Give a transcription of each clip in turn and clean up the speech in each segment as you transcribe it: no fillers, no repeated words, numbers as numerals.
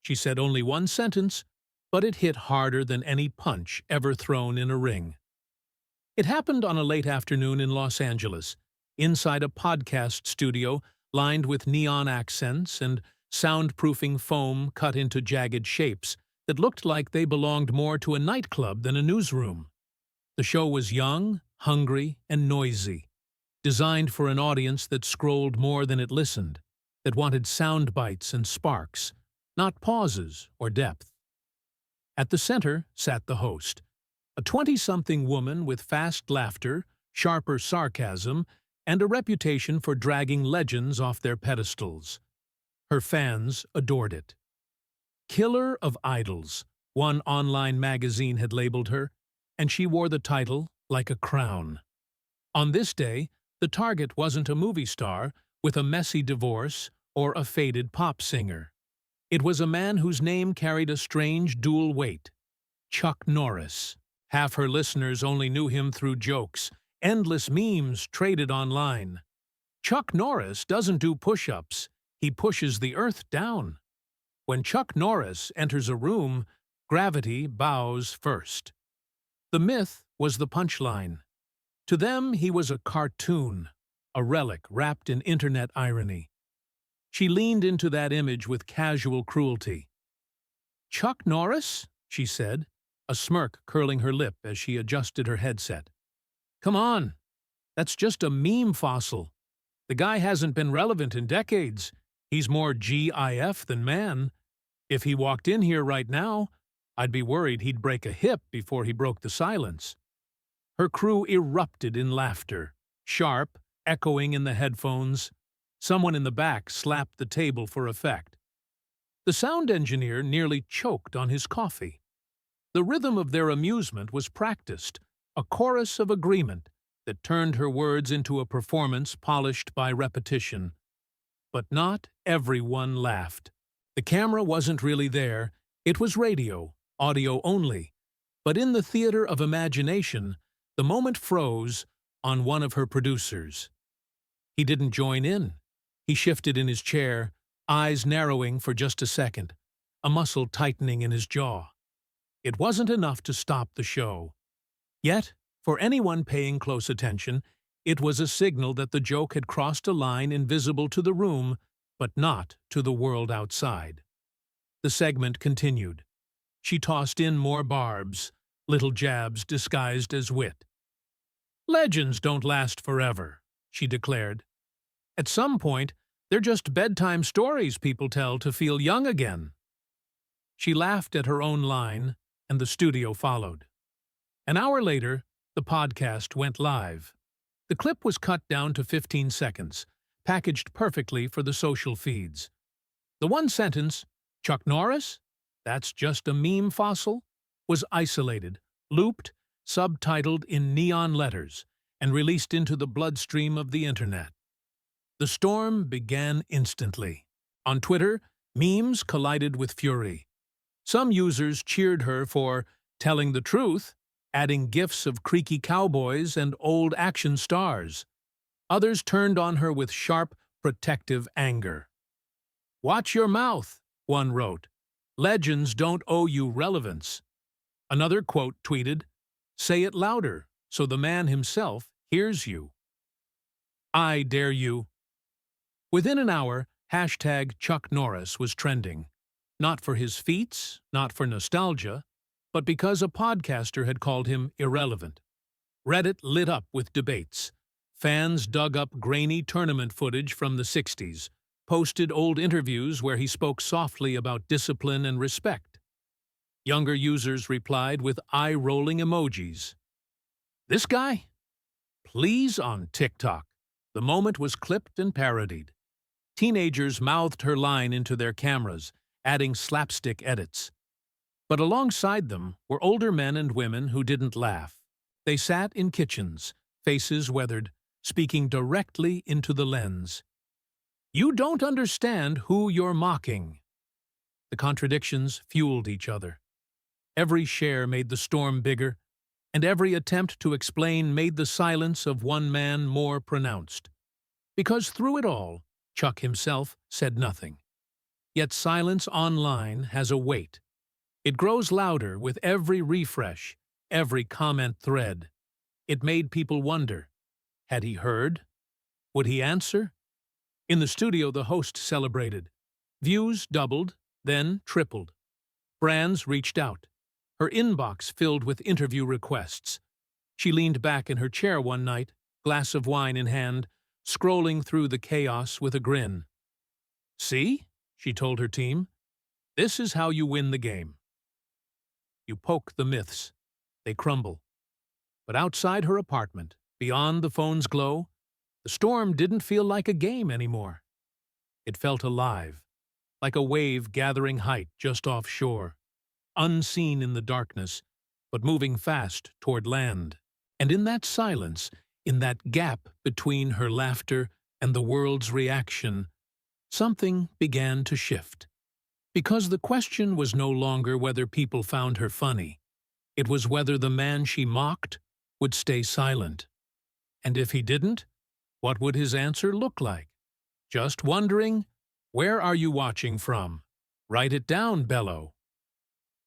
She said only one sentence, but it hit harder than any punch ever thrown in a ring. It happened on a late afternoon in Los Angeles, inside a podcast studio lined with neon accents and soundproofing foam cut into jagged shapes that looked like they belonged more to a nightclub than a newsroom. The show was young, hungry, and noisy, designed for an audience that scrolled more than it listened, that wanted sound bites and sparks, not pauses or depth. At the center sat the host, a 20-something woman with fast laughter, sharper sarcasm, and a reputation for dragging legends off their pedestals. Her fans adored it. Killer of Idols, one online magazine had labeled her, and she wore the title like a crown. On this day, the target wasn't a movie star with a messy divorce or a faded pop singer. It was a man whose name carried a strange dual weight, Chuck Norris. Half her listeners only knew him through jokes, endless memes traded online. Chuck Norris doesn't do push-ups, he pushes the earth down. When Chuck Norris enters a room, gravity bows first. The myth was the punchline. To them, he was a cartoon, a relic wrapped in internet irony. She leaned into that image with casual cruelty. "Chuck Norris?" she said, a smirk curling her lip as she adjusted her headset. "Come on, that's just a meme fossil. The guy hasn't been relevant in decades. He's more GIF than man. If he walked in here right now, I'd be worried he'd break a hip before he broke the silence." Her crew erupted in laughter, sharp, echoing in the headphones. Someone in the back slapped the table for effect. The sound engineer nearly choked on his coffee. The rhythm of their amusement was practiced, a chorus of agreement that turned her words into a performance polished by repetition. But not everyone laughed. The camera wasn't really there, it was radio, audio only. But in the theater of imagination, the moment froze on one of her producers. He didn't join in. He shifted in his chair, eyes narrowing for just a second, a muscle tightening in his jaw. It wasn't enough to stop the show. Yet, for anyone paying close attention, it was a signal that the joke had crossed a line invisible to the room, but not to the world outside. The segment continued. She tossed in more barbs, little jabs disguised as wit. "Legends don't last forever," she declared. "At some point, they're just bedtime stories people tell to feel young again." She laughed at her own line, and the studio followed. An hour later, the podcast went live. The clip was cut down to 15 seconds, packaged perfectly for the social feeds. The one sentence, "Chuck Norris? That's just a meme fossil?" was isolated, looped, subtitled in neon letters, and released into the bloodstream of the internet. The storm began instantly. On Twitter, memes collided with fury. Some users cheered her for telling the truth, adding gifs of creaky cowboys and old action stars. Others turned on her with sharp, protective anger. "Watch your mouth," one wrote. "Legends don't owe you relevance." Another quote tweeted, "Say it louder, so the man himself hears you." "I dare you." Within an hour, hashtag Chuck Norris was trending. Not for his feats, not for nostalgia, but because a podcaster had called him irrelevant. Reddit lit up with debates. Fans dug up grainy tournament footage from the 60s, posted old interviews where he spoke softly about discipline and respect. Younger users replied with eye-rolling emojis. "This guy? Please on TikTok." The moment was clipped and parodied. Teenagers mouthed her line into their cameras, adding slapstick edits. But alongside them were older men and women who didn't laugh. They sat in kitchens, faces weathered, speaking directly into the lens. "You don't understand who you're mocking." The contradictions fueled each other. Every share made the storm bigger, and every attempt to explain made the silence of one man more pronounced. Because through it all, Chuck himself said nothing. Yet silence online has a weight. It grows louder with every refresh, every comment thread. It made people wonder, had he heard? Would he answer? In the studio, the host celebrated. Views doubled, then tripled. Brands reached out. Her inbox filled with interview requests. She leaned back in her chair one night, glass of wine in hand, scrolling through the chaos with a grin. "See?" she told her team. "This is how you win the game. You poke the myths. They crumble." But outside her apartment, beyond the phone's glow, the storm didn't feel like a game anymore. It felt alive, like a wave gathering height just offshore, unseen in the darkness, but moving fast toward land. And in that silence, in that gap between her laughter and the world's reaction, something began to shift. Because the question was no longer whether people found her funny. It was whether the man she mocked would stay silent. And if he didn't, what would his answer look like? Just wondering, where are you watching from? Write it down, Bello.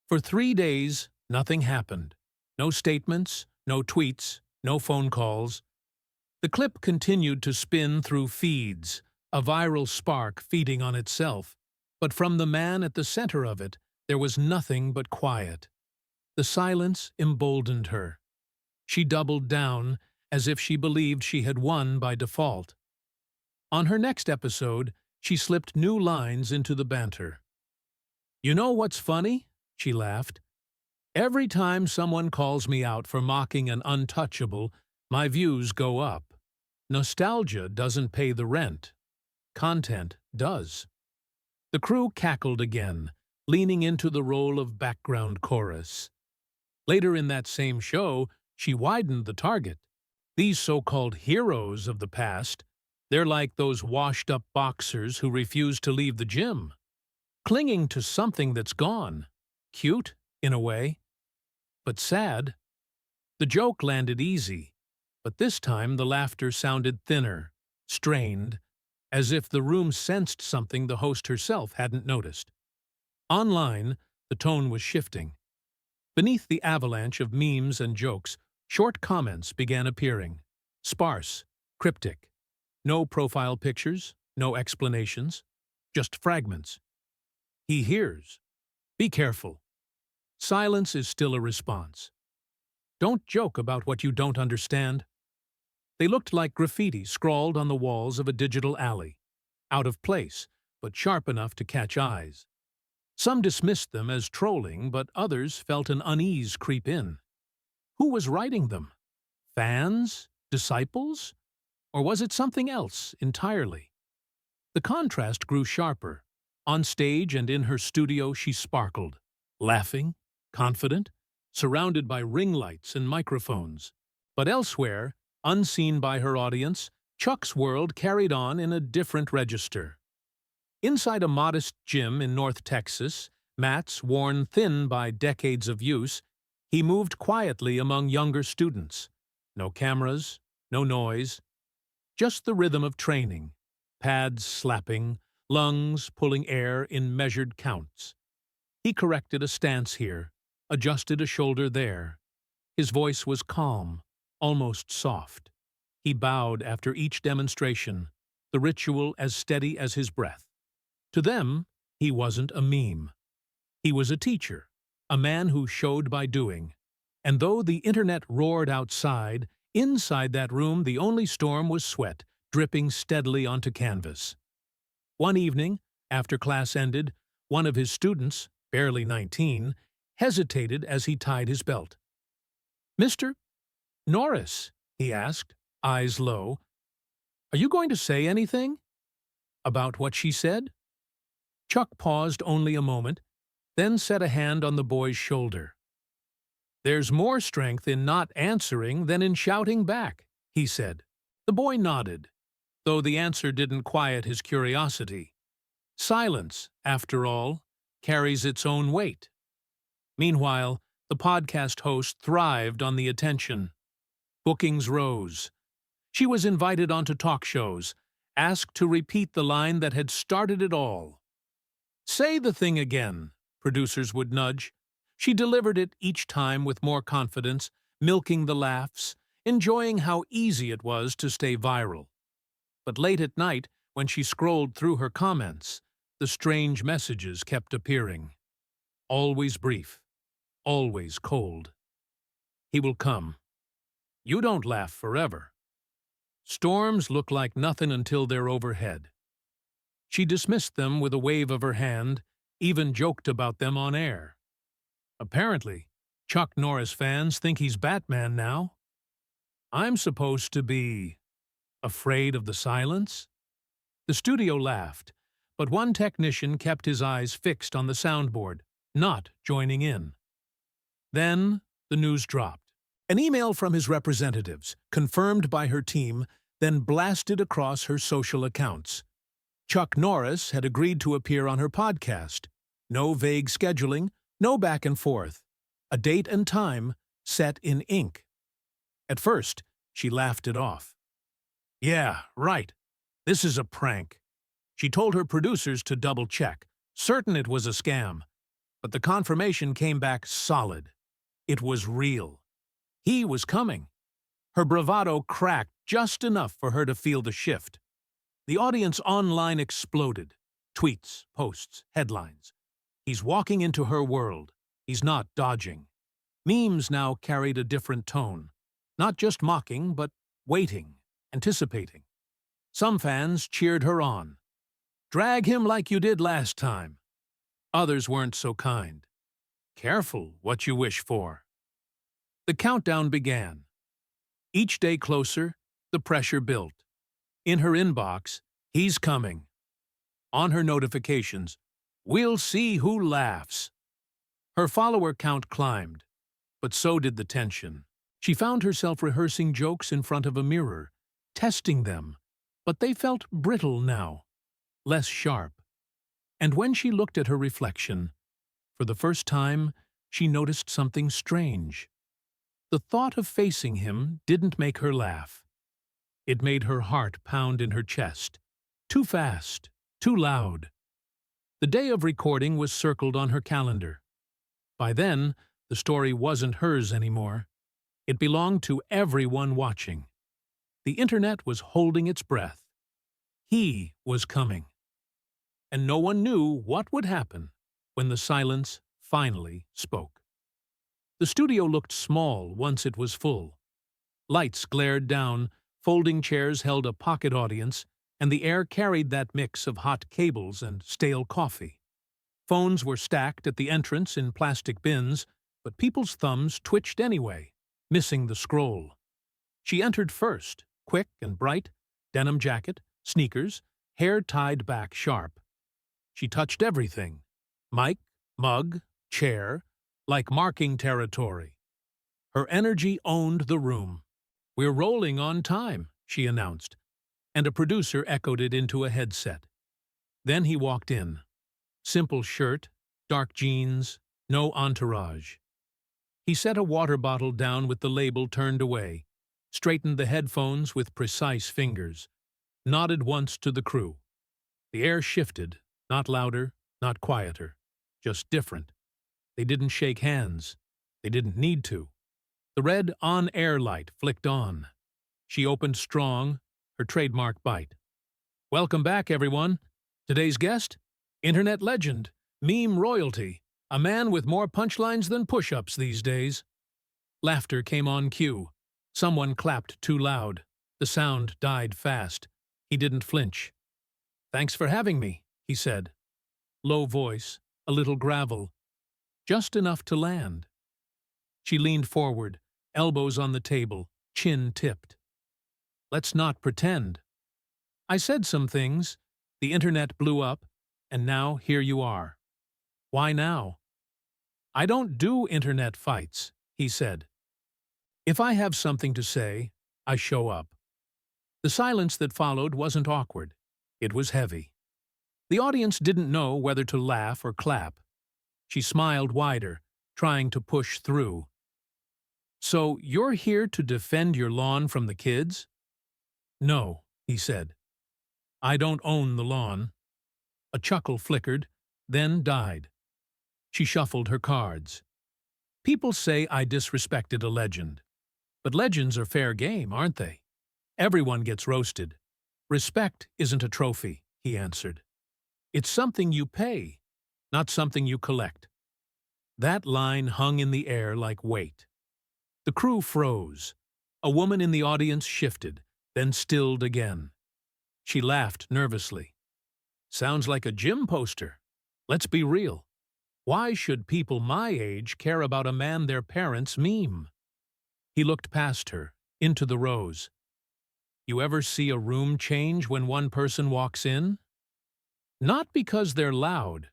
For 3 days, nothing happened. No statements, no tweets, no phone calls. The clip continued to spin through feeds, a viral spark feeding on itself. But from the man at the center of it, there was nothing but quiet. The silence emboldened her. She doubled down, as if she believed she had won by default. On her next episode, she slipped new lines into the banter. "You know what's funny?" she laughed. "Every time someone calls me out for mocking an untouchable, my views go up. Nostalgia doesn't pay the rent. Content does." The crew cackled again, leaning into the role of background chorus. Later in that same show, she widened the target. These so-called heroes of the past, they're like those washed-up boxers who refuse to leave the gym, clinging to something that's gone. Cute, in a way, but sad. The joke landed easy, but this time the laughter sounded thinner, strained, as if the room sensed something the host herself hadn't noticed. Online, the tone was shifting. Beneath the avalanche of memes and jokes, short comments began appearing. Sparse, cryptic. No profile pictures, no explanations, just fragments. "He hears. Be careful. Silence is still a response. Don't joke about what you don't understand." They looked like graffiti scrawled on the walls of a digital alley, out of place, but sharp enough to catch eyes. Some dismissed them as trolling, but others felt an unease creep in. Who was writing them? Fans? Disciples? Or was it something else entirely? The contrast grew sharper. On stage and in her studio she sparkled, laughing, confident, surrounded by ring lights and microphones. But elsewhere, unseen by her audience, Chuck's world carried on in a different register. Inside a modest gym in North Texas, mats worn thin by decades of use, he moved quietly among younger students. No cameras, no noise, just the rhythm of training, pads slapping, lungs pulling air in measured counts. He corrected a stance here, adjusted a shoulder there. His voice was calm, almost soft. He bowed after each demonstration, the ritual as steady as his breath. To them, he wasn't a meme. He was a teacher, a man who showed by doing. And though the internet roared outside, inside that room the only storm was sweat, dripping steadily onto canvas. One evening, after class ended, one of his students, barely 19, hesitated as he tied his belt. "Mr. Norris," he asked, eyes low, "are you going to say anything about what she said?" Chuck paused only a moment, then set a hand on the boy's shoulder. "There's more strength in not answering than in shouting back," he said. The boy nodded, though the answer didn't quiet his curiosity. Silence, after all, carries its own weight. Meanwhile, the podcast host thrived on the attention. Bookings rose. She was invited onto talk shows, asked to repeat the line that had started it all. Say the thing again, producers would nudge. She delivered it each time with more confidence, milking the laughs, enjoying how easy it was to stay viral. But late at night, when she scrolled through her comments, the strange messages kept appearing. Always brief, always cold. He will come. You don't laugh forever. Storms look like nothing until they're overhead. She dismissed them with a wave of her hand, even joked about them on air. Apparently, Chuck Norris fans think he's Batman now. I'm supposed to be afraid of the silence? The studio laughed, but one technician kept his eyes fixed on the soundboard, not joining in. Then the news dropped. An email from his representatives, confirmed by her team, then blasted across her social accounts. Chuck Norris had agreed to appear on her podcast. No vague scheduling, no back and forth. A date and time set in ink. At first, she laughed it off. Yeah, right. This is a prank. She told her producers to double-check, certain it was a scam. But the confirmation came back solid. It was real. He was coming. Her bravado cracked just enough for her to feel the shift. The audience online exploded. Tweets, posts, headlines. He's walking into her world. He's not dodging. Memes now carried a different tone. Not just mocking, but waiting, anticipating. Some fans cheered her on. Drag him like you did last time. Others weren't so kind. Careful what you wish for. The countdown began. Each day closer, the pressure built. In her inbox, he's coming. On her notifications, we'll see who laughs. Her follower count climbed, but so did the tension. She found herself rehearsing jokes in front of a mirror, testing them, but they felt brittle now, less sharp. And when she looked at her reflection, for the first time, she noticed something strange. The thought of facing him didn't make her laugh. It made her heart pound in her chest. Too fast, too loud. The day of recording was circled on her calendar. By then, the story wasn't hers anymore. It belonged to everyone watching. The internet was holding its breath. He was coming. And no one knew what would happen when the silence finally spoke. The studio looked small once it was full. Lights glared down, folding chairs held a pocket audience, and the air carried that mix of hot cables and stale coffee. Phones were stacked at the entrance in plastic bins, but people's thumbs twitched anyway, missing the scroll. She entered first, quick and bright, denim jacket, sneakers, hair tied back sharp. She touched everything, mic, mug, chair, like marking territory. Her energy owned the room. We're rolling on time, she announced, and a producer echoed it into a headset. Then he walked in. Simple shirt, dark jeans, no entourage. He set a water bottle down with the label turned away, straightened the headphones with precise fingers, nodded once to the crew. The air shifted, not louder, not quieter, just different. They didn't shake hands. They didn't need to. The red on-air light flicked on. She opened strong, her trademark bite. Welcome back, everyone. Today's guest? Internet legend, meme royalty, a man with more punchlines than push-ups these days. Laughter came on cue. Someone clapped too loud. The sound died fast. He didn't flinch. Thanks for having me, he said. Low voice, a little gravel. Just enough to land. She leaned forward, elbows on the table, chin tipped. Let's not pretend. I said some things, the internet blew up, and now here you are. Why now? I don't do internet fights, he said. If I have something to say, I show up. The silence that followed wasn't awkward. It was heavy. The audience didn't know whether to laugh or clap. She smiled wider, trying to push through. So you're here to defend your lawn from the kids? No, he said. I don't own the lawn. A chuckle flickered, then died. She shuffled her cards. People say I disrespected a legend. But legends are fair game, aren't they? Everyone gets roasted. Respect isn't a trophy, he answered. It's something you pay, not something you collect. That line hung in the air like weight. The crew froze. A woman in the audience shifted, then stilled again. She laughed nervously. Sounds like a gym poster. Let's be real. Why should people my age care about a man their parents meme? He looked past her, into the rows. You ever see a room change when one person walks in? Not because they're loud,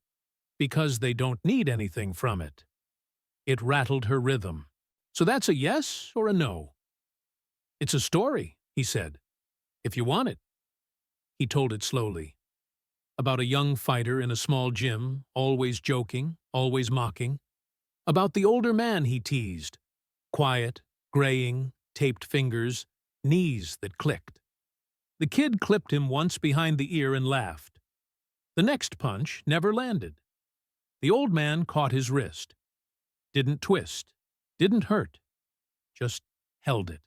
because they don't need anything from it. It rattled her rhythm. So that's a yes or a no? It's a story, he said. If you want it. He told it slowly. About a young fighter in a small gym, always joking, always mocking. About the older man he teased. Quiet, graying, taped fingers, knees that clicked. The kid clipped him once behind the ear and laughed. The next punch never landed. The old man caught his wrist. Didn't twist, didn't hurt, just held it.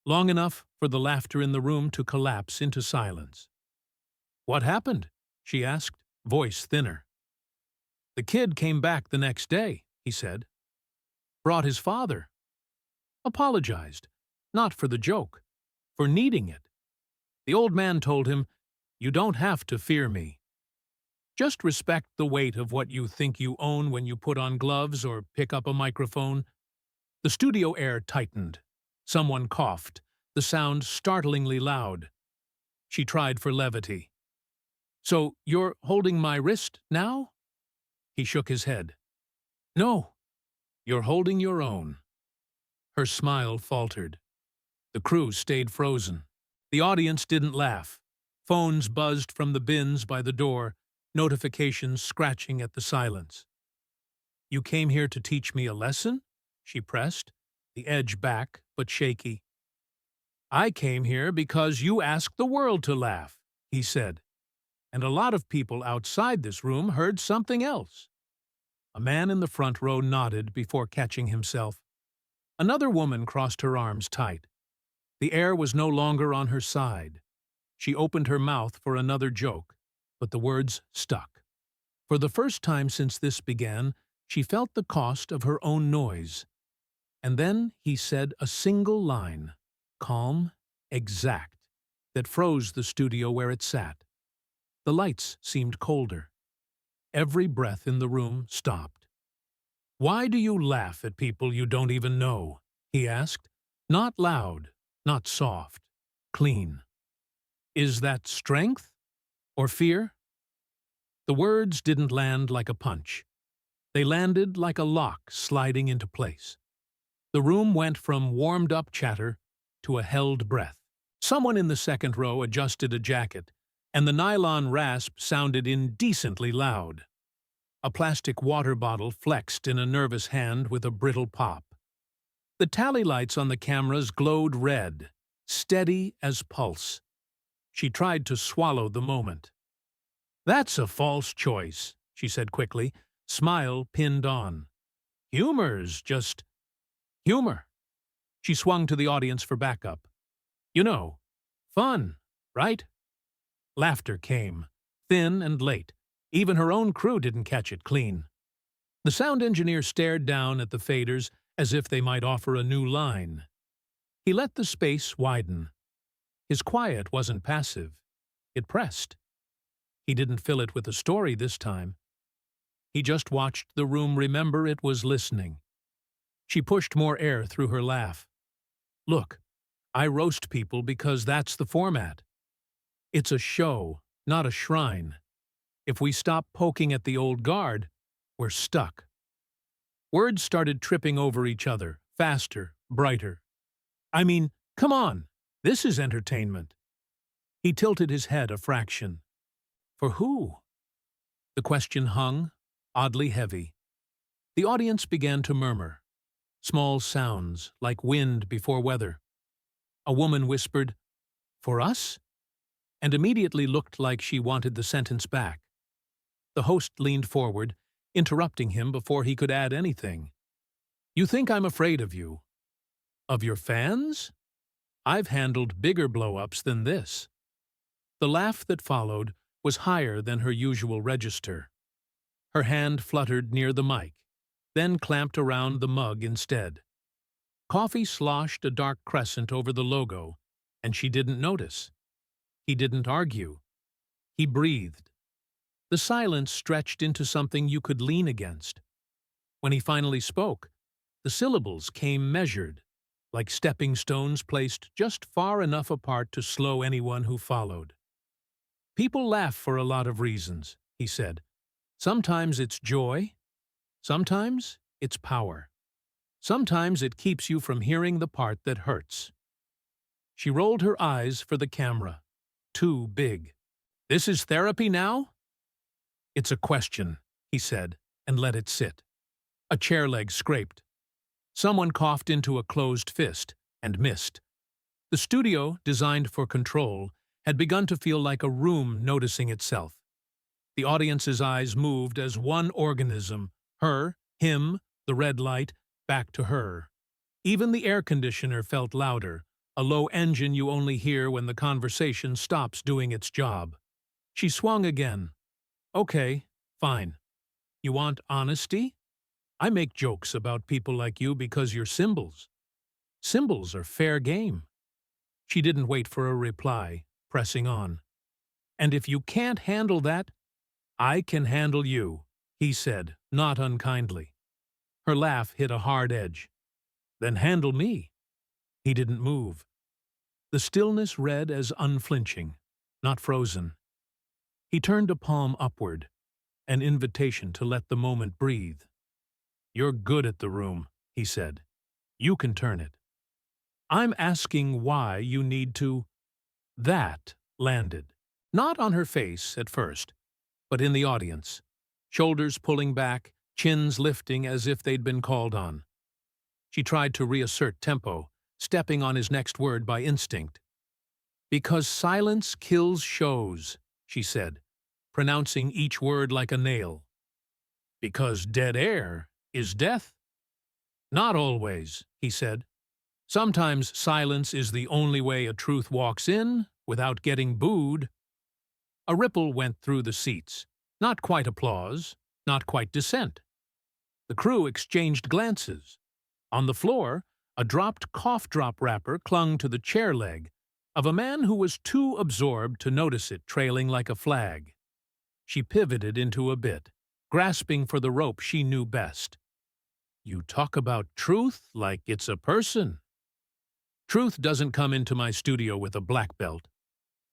Long enough for the laughter in the room to collapse into silence. What happened? She asked, voice thinner. The kid came back the next day, he said. Brought his father. Apologized, not for the joke, for needing it. The old man told him, You don't have to fear me. Just respect the weight of what you think you own when you put on gloves or pick up a microphone. The studio air tightened. Someone coughed, the sound startlingly loud. She tried for levity. So you're holding my wrist now? He shook his head. No, you're holding your own. Her smile faltered. The crew stayed frozen. The audience didn't laugh. Phones buzzed from the bins by the door, notifications scratching at the silence. You came here to teach me a lesson? She pressed, the edge back but shaky. I came here because you asked the world to laugh, he said. And a lot of people outside this room heard something else. A man in the front row nodded before catching himself. Another woman crossed her arms tight. The air was no longer on her side. She opened her mouth for another joke, but the words stuck. For the first time since this began, she felt the cost of her own noise. And then he said a single line, calm, exact, that froze the studio where it sat. The lights seemed colder. Every breath in the room stopped. Why do you laugh at people you don't even know? He asked. Not loud, not soft, clean. Is that strength or fear? The words didn't land like a punch. They landed like a lock sliding into place. The room went from warmed-up chatter to a held breath. Someone in the second row adjusted a jacket, and the nylon rasp sounded indecently loud. A plastic water bottle flexed in a nervous hand with a brittle pop. The tally lights on the cameras glowed red, steady as pulse. She tried to swallow the moment. That's a false choice, she said quickly, smile pinned on. Humor's just humor. She swung to the audience for backup. You know, fun, right? Laughter came, thin and late. Even her own crew didn't catch it clean. The sound engineer stared down at the faders as if they might offer a new line. He let the space widen. His quiet wasn't passive. It pressed. He didn't fill it with a story this time. He just watched the room remember it was listening. She pushed more air through her laugh. Look, I roast people because that's the format. It's a show, not a shrine. If we stop poking at the old guard, we're stuck. Words started tripping over each other, faster, brighter. I mean, come on, this is entertainment. He tilted his head a fraction. For who? The question hung, oddly heavy. The audience began to murmur. Small sounds, like wind before weather. A woman whispered, For us? And immediately looked like she wanted the sentence back. The host leaned forward, interrupting him before he could add anything. "You think I'm afraid of you? Of your fans? I've handled bigger blow-ups than this." The laugh that followed was higher than her usual register. Her hand fluttered near the mic, then clamped around the mug instead. Coffee sloshed a dark crescent over the logo, and she didn't notice. He didn't argue. He breathed. The silence stretched into something you could lean against. When he finally spoke, the syllables came measured, like stepping stones placed just far enough apart to slow anyone who followed. "People laugh for a lot of reasons," he said. "Sometimes it's joy. Sometimes it's power. Sometimes it keeps you from hearing the part that hurts." She rolled her eyes for the camera. Too big. "This is therapy now?" "It's a question," he said, and let it sit. A chair leg scraped. Someone coughed into a closed fist and missed. The studio, designed for control, had begun to feel like a room noticing itself. The audience's eyes moved as one organism, her, him, the red light, back to her. Even the air conditioner felt louder, a low engine you only hear when the conversation stops doing its job. She swung again. "Okay, fine. You want honesty? I make jokes about people like you because you're symbols. Symbols are fair game." She didn't wait for a reply, pressing on. "And if you can't handle that, I can handle you," he said, not unkindly. Her laugh hit a hard edge. "Then handle me." He didn't move. The stillness read as unflinching, not frozen. He turned a palm upward, an invitation to let the moment breathe. "You're good at the room," he said. "You can turn it. I'm asking why you need to—" That landed, not on her face at first, but in the audience, shoulders pulling back, chins lifting as if they'd been called on. She tried to reassert tempo, stepping on his next word by instinct. "Because silence kills shows," she said, pronouncing each word like a nail. "Because dead air is death?" "Not always," he said. "Sometimes silence is the only way a truth walks in without getting booed." A ripple went through the seats. Not quite applause, not quite dissent. The crew exchanged glances. On the floor, a dropped cough drop wrapper clung to the chair leg of a man who was too absorbed to notice it trailing like a flag. She pivoted into a bit, grasping for the rope she knew best. "You talk about truth like it's a person." "Truth doesn't come into my studio with a black belt.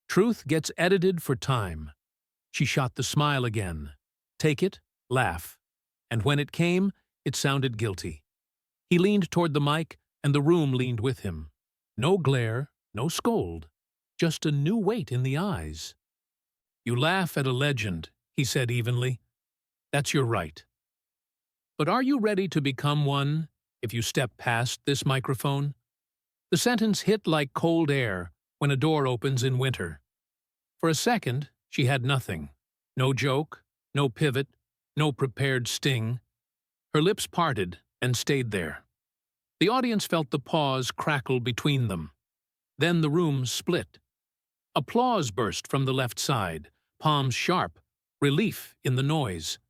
Truth gets edited for time." She shot the smile again. Take it, laugh. And when it came, it sounded guilty. He leaned toward the mic, and the room leaned with him. No glare, no scold, just a new weight in the eyes. "You laugh at a legend," he said evenly. "That's your right. But are you ready to become one if you step past this microphone?" The sentence hit like cold air when a door opens in winter. For a second, she had nothing. No joke, no pivot, no prepared sting. Her lips parted and stayed there. The audience felt the pause crackle between them. Then the room split. Applause burst from the left side, palms sharp, relief in the noise.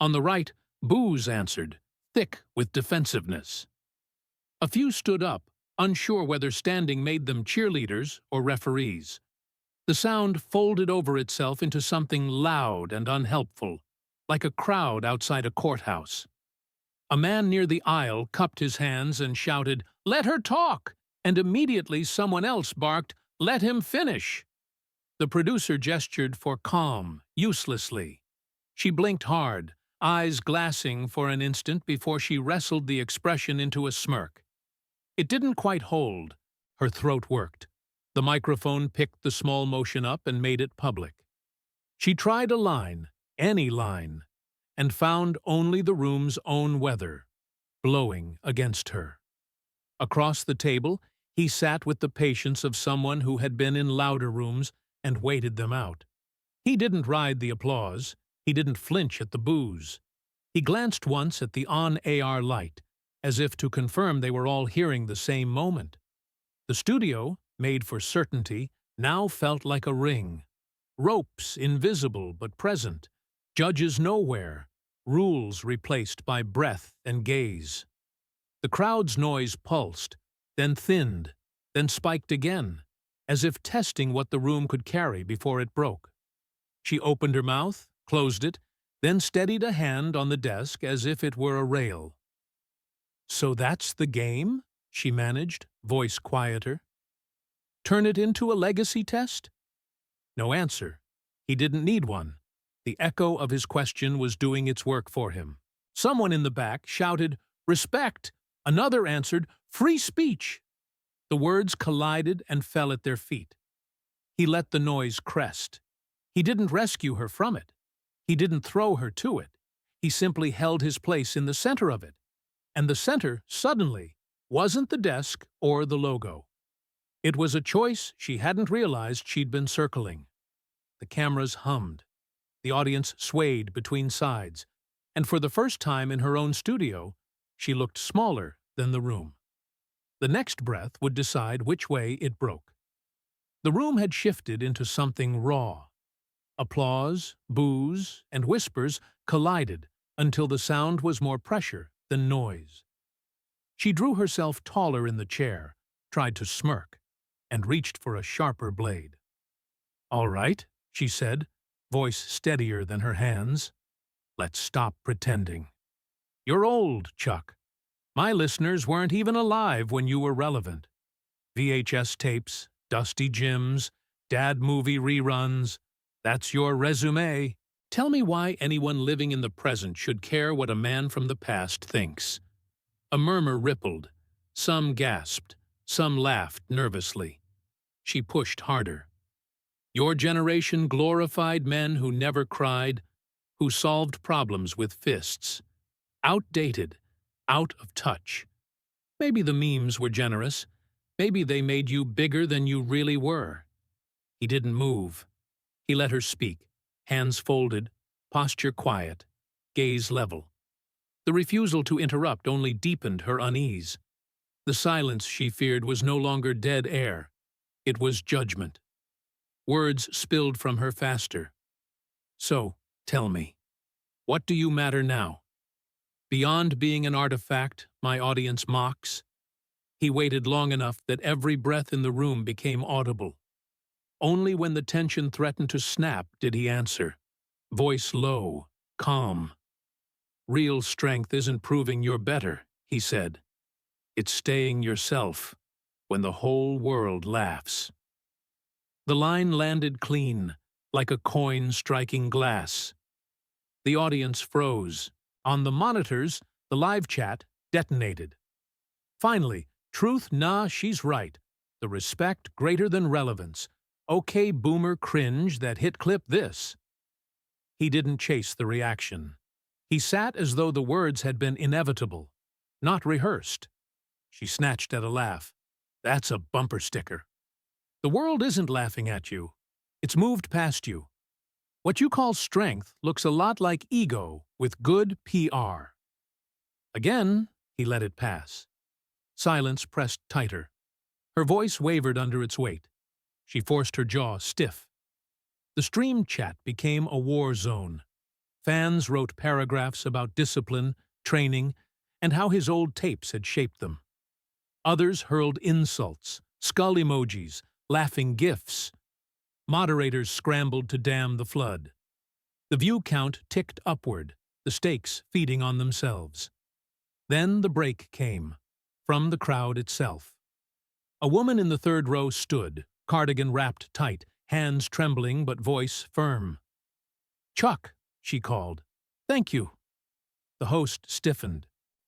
On the right, boos answered, thick with defensiveness. A few stood up, unsure whether standing made them cheerleaders or referees. The sound folded over itself into something loud and unhelpful, like a crowd outside a courthouse. A man near the aisle cupped his hands and shouted, "Let her talk!" And immediately someone else barked, "Let him finish!" The producer gestured for calm, uselessly. She blinked hard, eyes glassing for an instant before she wrestled the expression into a smirk. It didn't quite hold. Her throat worked. The microphone picked the small motion up and made it public. She tried a line, any line, and found only the room's own weather, blowing against her. Across the table, he sat with the patience of someone who had been in louder rooms and waited them out. He didn't ride the applause. He didn't flinch at the booze. He glanced once at the on-AR light, as if to confirm they were all hearing the same moment. The studio, made for certainty, now felt like a ring. Ropes invisible but present, judges nowhere, rules replaced by breath and gaze. The crowd's noise pulsed, then thinned, then spiked again, as if testing what the room could carry before it broke. She opened her mouth, closed it, then steadied a hand on the desk as if it were a rail. "So that's the game?" she managed, voice quieter. "Turn it into a legacy test?" No answer. He didn't need one. The echo of his question was doing its work for him. Someone in the back shouted, "Respect!" Another answered, "Free speech!" The words collided and fell at their feet. He let the noise crest. He didn't rescue her from it. He didn't throw her to it. He simply held his place in the center of it. And the center, suddenly, wasn't the desk or the logo. It was a choice she hadn't realized she'd been circling. The cameras hummed. The audience swayed between sides. And for the first time in her own studio, she looked smaller than the room. The next breath would decide which way it broke. The room had shifted into something raw. Applause, boos, and whispers collided until the sound was more pressure than noise. She drew herself taller in the chair, tried to smirk, and reached for a sharper blade. "All right," she said, voice steadier than her hands. "Let's stop pretending. You're old, Chuck. My listeners weren't even alive when you were relevant. VHS tapes, dusty gyms, dad movie reruns. That's your resume. Tell me why anyone living in the present should care what a man from the past thinks." A murmur rippled. Some gasped. Some laughed nervously. She pushed harder. "Your generation glorified men who never cried, who solved problems with fists. Outdated, out of touch. Maybe the memes were generous. Maybe they made you bigger than you really were." He didn't move. He let her speak, hands folded, posture quiet, gaze level. The refusal to interrupt only deepened her unease. The silence she feared was no longer dead air. It was judgment. Words spilled from her faster. "So, tell me, what do you matter now? Beyond being an artifact my audience mocks?" He waited long enough that every breath in the room became audible. Only when the tension threatened to snap did he answer, voice low, calm. "Real strength isn't proving you're better," he said. "It's staying yourself when the whole world laughs." The line landed clean, like a coin striking glass. The audience froze. On the monitors, the live chat detonated. Finally, truth, nah, she's right. The respect greater than relevance. Okay, boomer cringe that hit clip this. He didn't chase the reaction. He sat as though the words had been inevitable, not rehearsed. She snatched at a laugh. "That's a bumper sticker. The world isn't laughing at you. It's moved past you. What you call strength looks a lot like ego with good PR." Again, he let it pass. Silence pressed tighter. Her voice wavered under its weight. She forced her jaw stiff. The stream chat became a war zone. Fans wrote paragraphs about discipline, training, and how his old tapes had shaped them. Others hurled insults, skull emojis, laughing gifs. Moderators scrambled to dam the flood. The view count ticked upward, the stakes feeding on themselves. Then the break came, from the crowd itself. A woman in the third row stood, cardigan wrapped tight, hands trembling but voice firm. "Chuck," she called. "Thank you." The host stiffened.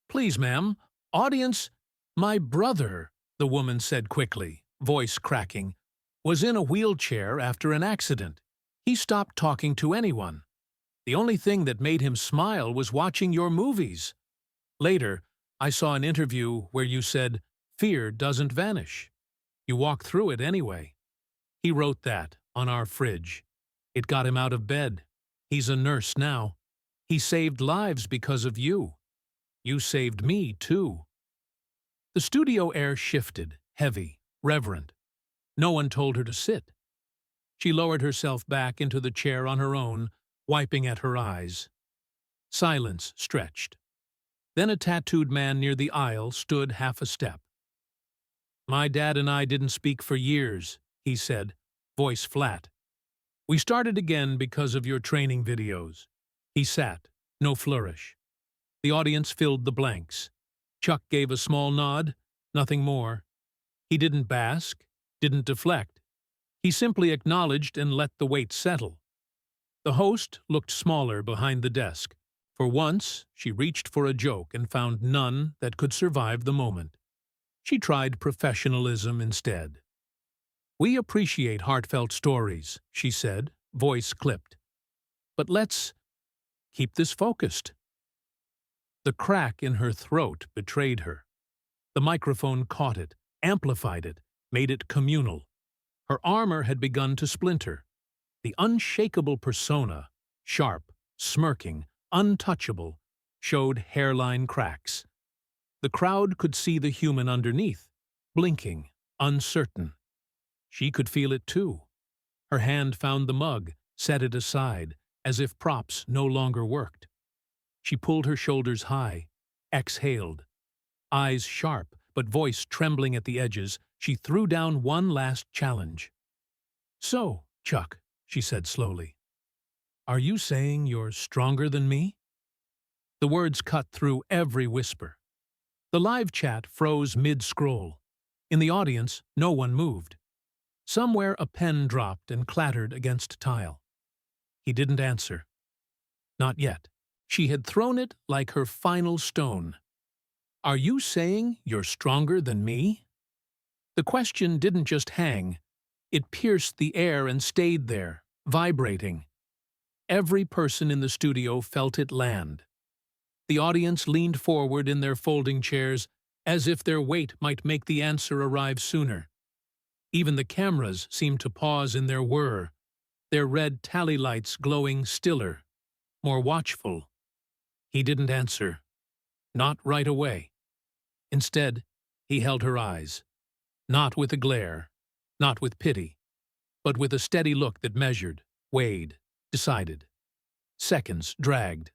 "Please, ma'am, audience—" "My brother," the woman said quickly, voice cracking, "was in a wheelchair after an accident. He stopped talking to anyone. The only thing that made him smile was watching your movies. Later, I saw an interview where you said, 'Fear doesn't vanish.' You walk through it anyway." He wrote that on our fridge. It got him out of bed. He's a nurse now. He saved lives because of you. You saved me, too." The studio air shifted, heavy, reverent. No one told her to sit. She lowered herself back into the chair on her own, wiping at her eyes. Silence stretched. Then a tattooed man near the aisle stood half a step. "My dad and I didn't speak for years," he said, voice flat. "We started again because of your training videos." He sat, no flourish. The audience filled the blanks. Chuck gave a small nod, nothing more. He didn't bask, didn't deflect. He simply acknowledged and let the weight settle. The host looked smaller behind the desk. For once, she reached for a joke and found none that could survive the moment. She tried professionalism instead. "We appreciate heartfelt stories," she said, voice clipped. "But let's keep this focused." The crack in her throat betrayed her. The microphone caught it, amplified it, made it communal. Her armor had begun to splinter. The unshakable persona, sharp, smirking, untouchable, showed hairline cracks. The crowd could see the human underneath, blinking, uncertain. She could feel it too. Her hand found the mug, set it aside, as if props no longer worked. She pulled her shoulders high, exhaled. Eyes sharp, but voice trembling at the edges, she threw down one last challenge. "So, Chuck," she said slowly, "are you saying you're stronger than me?" The words cut through every whisper. The live chat froze mid-scroll. In the audience, no one moved. Somewhere a pen dropped and clattered against tile. He didn't answer. Not yet. She had thrown it like her final stone. "Are you saying you're stronger than me?" The question didn't just hang. It pierced the air and stayed there, vibrating. Every person in the studio felt it land. The audience leaned forward in their folding chairs, as if their weight might make the answer arrive sooner. Even the cameras seemed to pause in their whir, their red tally lights glowing stiller, more watchful. He didn't answer. Not right away. Instead, he held her eyes. Not with a glare, not with pity, but with a steady look that measured, weighed, decided. Seconds dragged.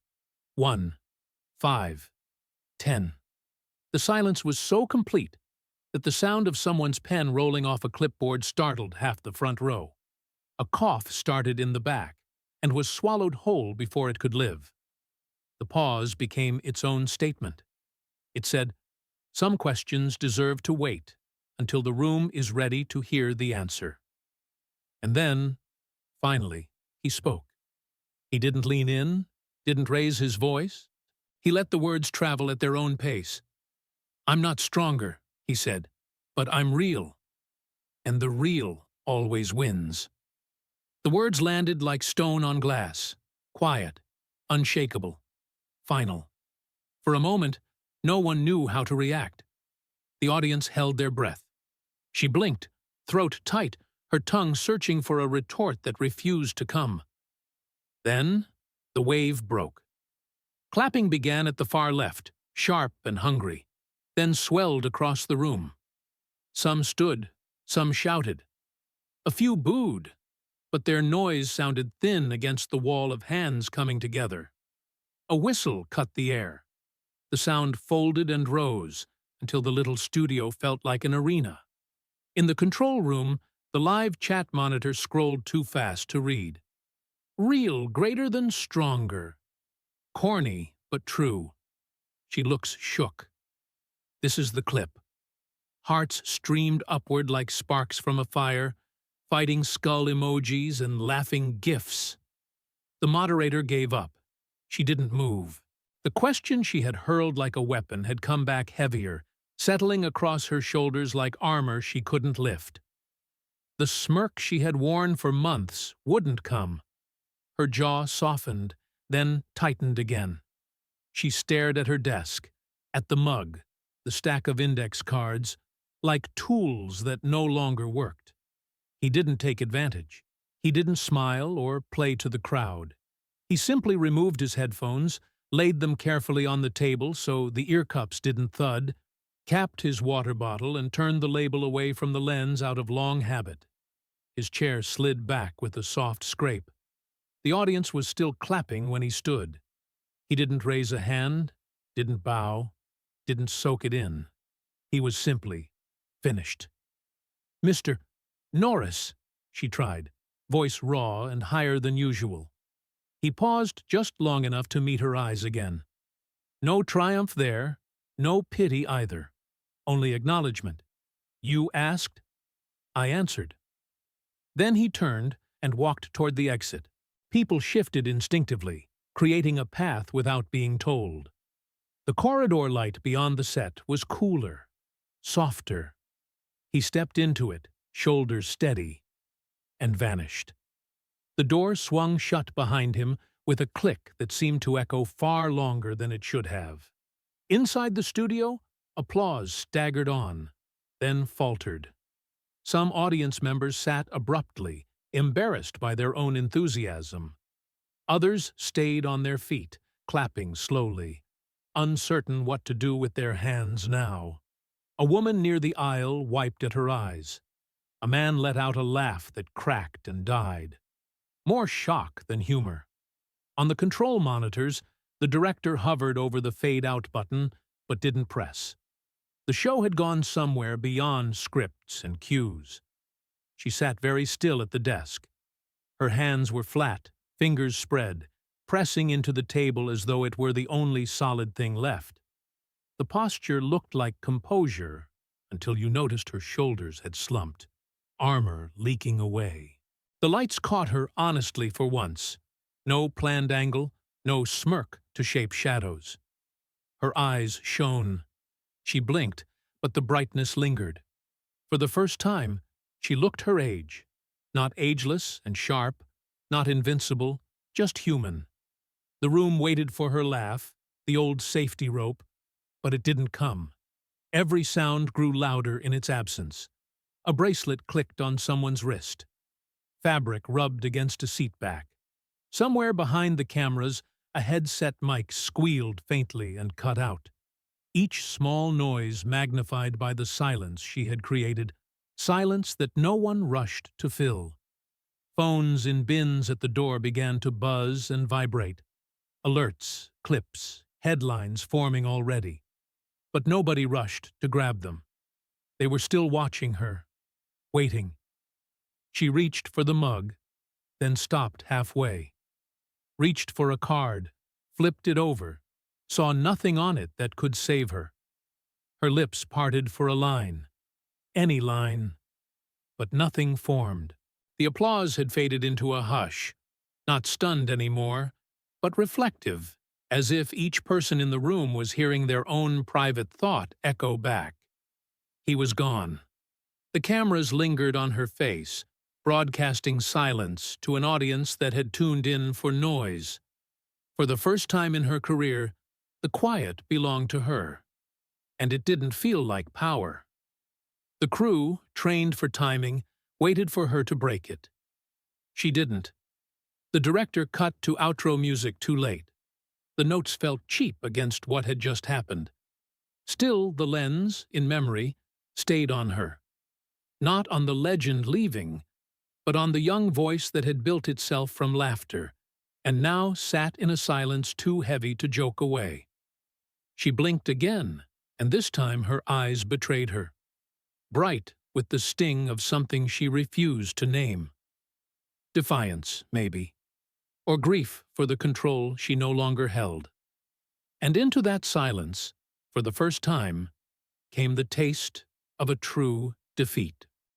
1, 5, 10. The silence was so complete that the sound of someone's pen rolling off a clipboard startled half the front row. A cough started in the back and was swallowed whole before it could live. The pause became its own statement. It said, "Some questions deserve to wait until the room is ready to hear the answer." And then, finally, he spoke. He didn't lean in, didn't raise his voice. He let the words travel at their own pace. "I'm not stronger," he said, "but I'm real. And the real always wins." The words landed like stone on glass, quiet, unshakable, final. For a moment, no one knew how to react. The audience held their breath. She blinked, throat tight, her tongue searching for a retort that refused to come. Then, the wave broke. Clapping began at the far left, sharp and hungry, then swelled across the room. Some stood, some shouted. A few booed, but their noise sounded thin against the wall of hands coming together. A whistle cut the air. The sound folded and rose until the little studio felt like an arena. In the control room, the live chat monitor scrolled too fast to read. "Real greater than stronger." Corny, but true. She looks shook. This is the clip. Hearts streamed upward like sparks from a fire, fighting skull emojis and laughing gifs. The moderator gave up. She didn't move. The question she had hurled like a weapon had come back heavier, settling across her shoulders like armor she couldn't lift. The smirk she had worn for months wouldn't come. Her jaw softened, then tightened again. She stared at her desk, at the mug, the stack of index cards, like tools that no longer worked. He didn't take advantage. He didn't smile or play to the crowd. He simply removed his headphones, laid them carefully on the table so the ear cups didn't thud, capped his water bottle, and turned the label away from the lens out of long habit. His chair slid back with a soft scrape. The audience was still clapping when he stood. He didn't raise a hand, didn't bow, didn't soak it in. He was simply finished. "Mr. Norris," she tried, voice raw and higher than usual. He paused just long enough to meet her eyes again. No triumph there, no pity either, only acknowledgement. "You asked?" "I answered." Then he turned and walked toward the exit. People shifted instinctively, creating a path without being told. The corridor light beyond the set was cooler, softer. He stepped into it, shoulders steady, and vanished. The door swung shut behind him with a click that seemed to echo far longer than it should have. Inside the studio, applause staggered on, then faltered. Some audience members sat abruptly, embarrassed by their own enthusiasm. Others stayed on their feet, clapping slowly, uncertain what to do with their hands now. A woman near the aisle wiped at her eyes. A man let out a laugh that cracked and died. More shock than humor. On the control monitors, the director hovered over the fade-out button, but didn't press. The show had gone somewhere beyond scripts and cues. She sat very still at the desk. Her hands were flat, fingers spread, pressing into the table as though it were the only solid thing left. The posture looked like composure until you noticed her shoulders had slumped, armor leaking away. The lights caught her honestly for once. No planned angle, no smirk to shape shadows. Her eyes shone. She blinked, but the brightness lingered. For the first time, she looked her age. Not ageless and sharp, not invincible, just human. The room waited for her laugh, the old safety rope, but it didn't come. Every sound grew louder in its absence. A bracelet clicked on someone's wrist. Fabric rubbed against a seat back. Somewhere behind the cameras, a headset mic squealed faintly and cut out. Each small noise magnified by the silence she had created, silence that no one rushed to fill. Phones in bins at the door began to buzz and vibrate. Alerts, clips, headlines forming already. But nobody rushed to grab them. They were still watching her, waiting. She reached for the mug, then stopped halfway. Reached for a card, flipped it over, saw nothing on it that could save her. Her lips parted for a line. Any line. But nothing formed. The applause had faded into a hush, not stunned anymore, but reflective, as if each person in the room was hearing their own private thought echo back. He was gone. The cameras lingered on her face, broadcasting silence to an audience that had tuned in for noise. For the first time in her career, the quiet belonged to her, and it didn't feel like power. The crew, trained for timing, waited for her to break it. She didn't. The director cut to outro music too late. The notes felt cheap against what had just happened. Still, the lens, in memory, stayed on her. Not on the legend leaving, but on the young voice that had built itself from laughter, and now sat in a silence too heavy to joke away. She blinked again, and this time her eyes betrayed her. Bright with the sting of something she refused to name. Defiance, maybe. Or grief for the control she no longer held. And into that silence, for the first time, came the taste of a true defeat.